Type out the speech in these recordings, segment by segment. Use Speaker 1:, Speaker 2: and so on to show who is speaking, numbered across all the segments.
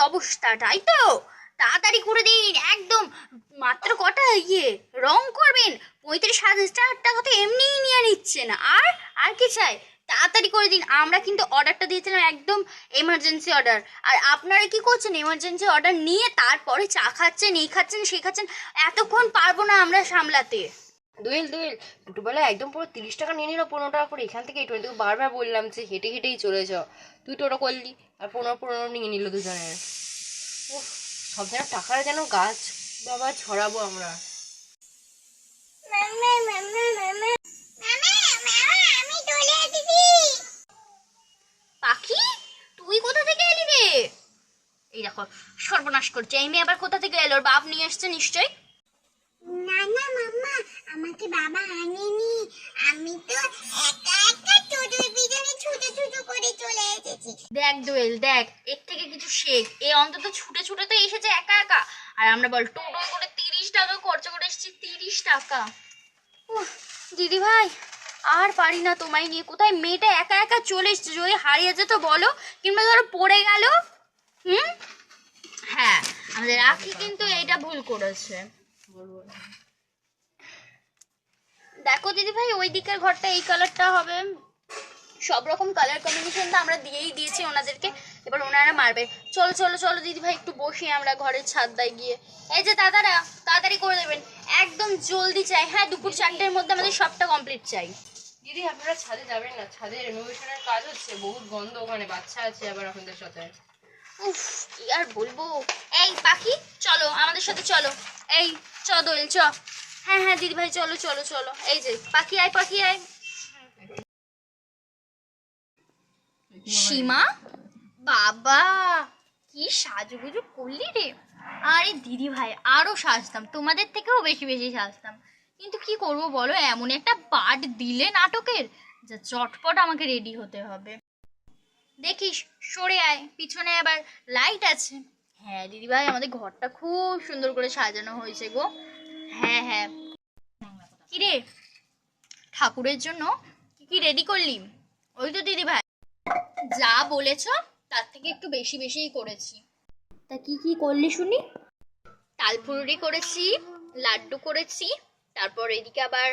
Speaker 1: অবস্থা, তাই তো? তাড়াতাড়ি করে দিন একদম। মাত্র কটা রং করবেন, 35,000 টাকা তো এমনিই নিয়ে নিচ্ছেন। আর কি চাই? তাড়াতাড়ি করে দিন। আমরা কিন্তু অর্ডারটা দিয়েছিলাম একদম এমার্জেন্সি অর্ডার, আর আপনারা কি করছেন? এমার্জেন্সি অর্ডার নিয়ে তারপরে চা খাচ্ছেন, এই খাচ্ছেন, সে খাচ্ছেন। এতক্ষণ পারবো না আমরা সামলাতে।
Speaker 2: দোয়েল টোটোবেলা একদম পুরো 30 টাকা নিয়ে নিল, 15 টাকা করে এখান থেকে। তোকে বারবার বললাম যে হেঁটে হেঁটেই চলে যাও, তুই টোটো করলি আর 15 নিয়ে নিল দুজনের। উফ, সব যেন টাকার যেন গাছ বাবা ছড়াবো আমরা।
Speaker 1: পাখি, তুই কোথা থেকে এলি রে? এই দেখো, সর্বনাশ করছে। এই মেয়ে আবার কোথা থেকে এলো? ওর বাপ নিয়ে এসছে নিশ্চয়ই।
Speaker 3: না না মাম্মা, আমাকে বাবা আনেনি। আমি তো একা একা টোটোর পিছনে ছুটে ছুটে করে চলে এসেছি।
Speaker 1: দেখ দোয়েল, দেখ, এর থেকে কিছু শেখ। এ অন্তত ছুটে ছুটে তো এসেছে একা একা, আর আমরা বল টোটো করে 30 টাকা খরচা করে এসেছি। 30 টাকা! দিদি ভাই, আর পারি না তোমায় নিয়ে। কোথায় মেয়েটা একা একা চলে এসছে? যদি হারিয়ে যেত বলো, কিংবা ধরো পড়ে গেল। হ্যাঁ, আমাদের রাখি কিন্তু এইটা ভুল করেছে। দেখো দিদি ভাই, ওই দিকের ঘরটা এই কালারটা হবে। সব রকম কালার কম্বিনেশনটা আমরা দিয়েই দিয়েছি ওনাদেরকে, এবার ওনারা মারবে। চলো চলো চলো দিদি ভাই, একটু বসি আমরা ঘরের ছাদটায় গিয়ে। এই যে দাদারা, তাড়াতাড়ি করে দেবেন, একদম জলদি চাই। হ্যাঁ, দুপুর 4টের মধ্যে আমাদের সবটা কমপ্লিট চাই।
Speaker 2: দিদি আপনারা ছাদে যাবেন না, ছাদে রেনোভেশনের কাজ হচ্ছে, বহুত গন্ধ, ওখানে বাচ্চা আছে আবার আপনাদের সাথে।
Speaker 1: উফ, কি আর বলবো। এই পাখি, চলো আমাদের সাথে চলো। এই চ দোয়েল, চ। হ্যাঁ হ্যাঁ দিদি ভাই, চলো চলো চলো। এই যে পাখি আয়, পাখি আয়। সীমা, বাবা কি সাজুগুজু করলি রে! আরে দিদি ভাই, আরো সাজতাম, তোমাদের থেকেও বেশি বেশি সাজতাম, কিন্তু কি করব বলো, এমন একটা পার্ট দিলে নাটকের যে চটপট আমাকে রেডি হতে হবে। দেখিস, সরে আয়, পিছনে আবার লাইট আছে। হ্যাঁ দিদি ভাই, আমাদের ঘরটা খুব সুন্দর করে সাজানো হয়েছে গো। হ্যাঁ হ্যাঁ। কিরে, ঠাকুরের জন্য কি কি রেডি করলি? ওই তো দিদি ভাই, যা বলেছ তার থেকে একটু বেশি বেশিই করেছি। তা কি কি করলি শুনি? তালপুরি করেছি, লাড্ডু করেছি, তারপর এদিকে আবার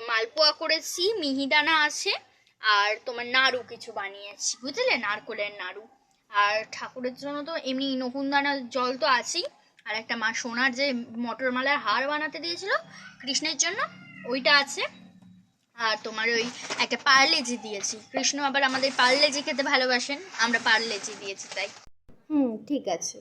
Speaker 1: মালপোয়া করেছি, মিহিদানা আছে, আর তোমার নাড়ু কিছু বানিয়েছি, বুঝলে, নারকোলের নাড়ু। আর ঠাকুরের জন্য তো এমনি নকুনদানা জল তো আছেই, আর একটা মা সোনার যে মটর মালার হার বানাতে দিয়েছিল কৃষ্ণের জন্য, ওইটা আছে। আর তোমার ওই একটা পার্লেজি দিয়েছি, কৃষ্ণ আবার আমাদের পার্লেজি খেতে ভালোবাসেন, আমরা পার্লেজি দিয়েছি তাই।
Speaker 2: ঠিক আছে।